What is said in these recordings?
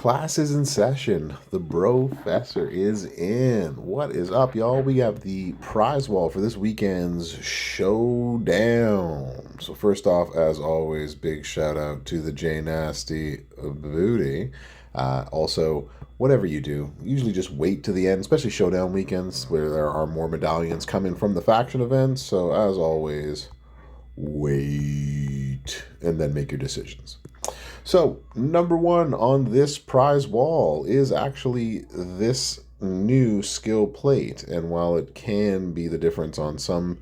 Class is in session. The Brofessor is in. What is up, y'all? We have the prize wall for this weekend's showdown. So first off, as always, big shout out to the J Nasty Booty. Also, whatever you do, usually just wait to the end, especially showdown weekends where there are more medallions coming from the faction events. So as always, wait and then make your decisions. So, number one on this prize wall is actually this new skill plate. And while it can be the difference on some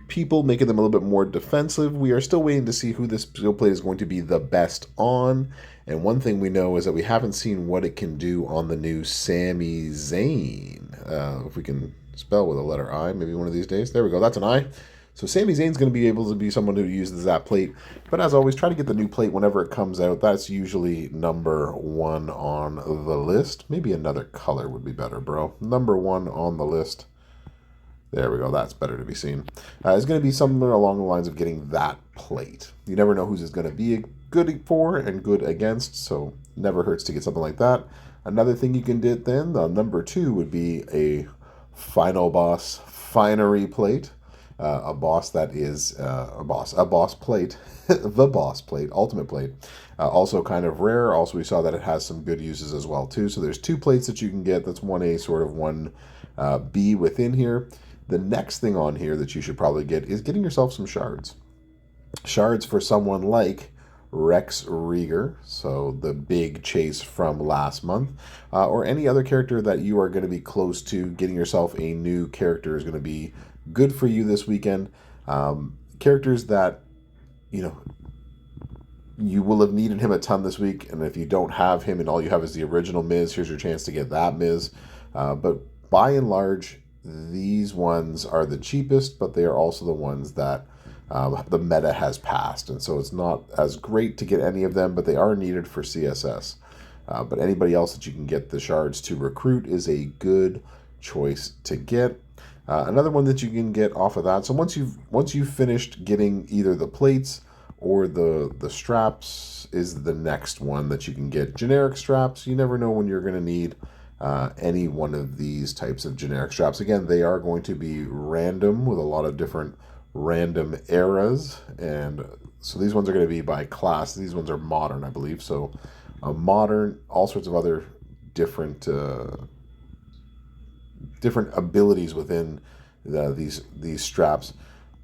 people, making them a little bit more defensive, we are still waiting to see who this skill plate is going to be the best on. And one thing we know is that we haven't seen what it can do on the new Sami Zayn. If we can spell with a letter I, maybe one of these days. There we go, that's an I. So Sami Zayn's going to be able to be someone who uses that plate. But as always, try to get the new plate whenever it comes out. That's usually number one on the list. Maybe another color would be better, bro. Number one on the list. There we go. That's better to be seen. It's going to be somewhere along the lines of getting that plate. You never know who's going to be good for and good against. So never hurts to get something like that. Another thing you can do then, number two, would be a final boss finery plate. A boss that is a boss plate, the boss plate, ultimate plate. Also kind of rare. Also, we saw that it has some good uses as well too. So there's two plates that you can get. That's 1A, sort of 1B within here. The next thing on here that you should probably get is getting yourself some shards. Shards for someone like Rex Rieger, so the big chase from last month, or any other character that you are going to be close to. Getting yourself a new character is going to be good for you this weekend. Characters that, you will have needed him a ton this week, and if you don't have him and all you have is the original Miz, here's your chance to get that Miz. But by and large, these ones are the cheapest, but they are also the ones that the meta has passed, and so it's not as great to get any of them, but they are needed for CSS. But anybody else that you can get the shards to recruit is a good choice to get. Another one that you can get off of that. So once you've finished getting either the plates or the straps is the next one that you can get. Generic straps, you never know when you're going to need any one of these types of generic straps. Again, they are going to be random with a lot of different random eras, and so these ones are going to be by class. These ones are modern, I believe. So modern, all sorts of other different abilities within these straps.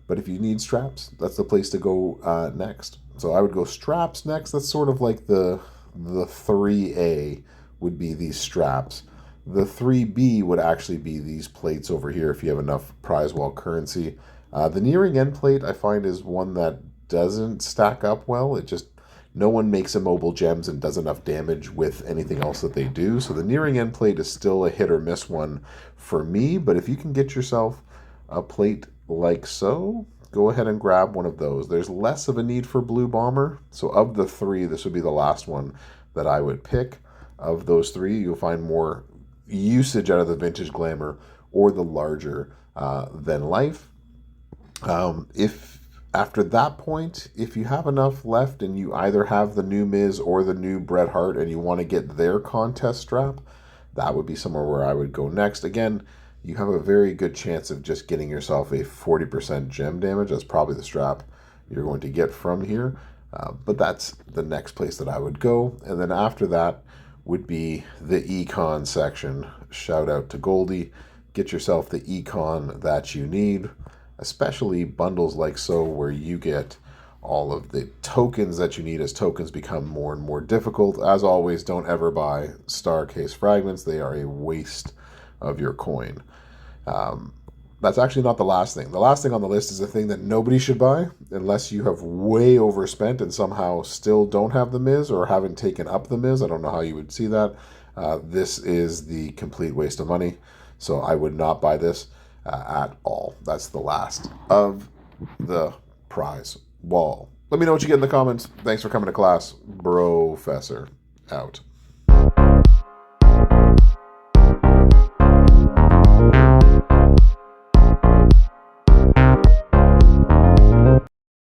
But if you need straps, that's the place to go next. So I would go straps next. That's sort of like the 3A would be these straps. The 3B would actually be these plates over here if you have enough prize wall currency. The nearing end plate I find is one that doesn't stack up well. It just, no one makes immobile gems and does enough damage with anything else that they do. So the nearing end plate is still a hit or miss one for me. But if you can get yourself a plate like so, go ahead and grab one of those. There's less of a need for Blue Bomber. So of the three, this would be the last one that I would pick. Of those three, you'll find more usage out of the Vintage Glamour or the larger than life. If after that point, if you have enough left and you either have the new Miz or the new Bret Hart and you want to get their contest strap, that would be somewhere where I would go next. Again, you have a very good chance of just getting yourself a 40% gem damage. That's probably the strap you're going to get from here. But that's the next place that I would go. And then after that would be the econ section. Shout out to Goldie. Get yourself the econ that you need, especially bundles like so where you get all of the tokens that you need as tokens become more and more difficult. As always, don't ever buy star case fragments. They are a waste of your coin. That's actually not the last thing. The last thing on the list is a thing that nobody should buy unless you have way overspent and somehow still don't have the Miz or haven't taken up the Miz. I don't know how you would see that. This is the complete waste of money. So I would not buy this at all. That's the last of the prize wall. Let me know what you get in the comments. Thanks for coming to class. Brofessor out.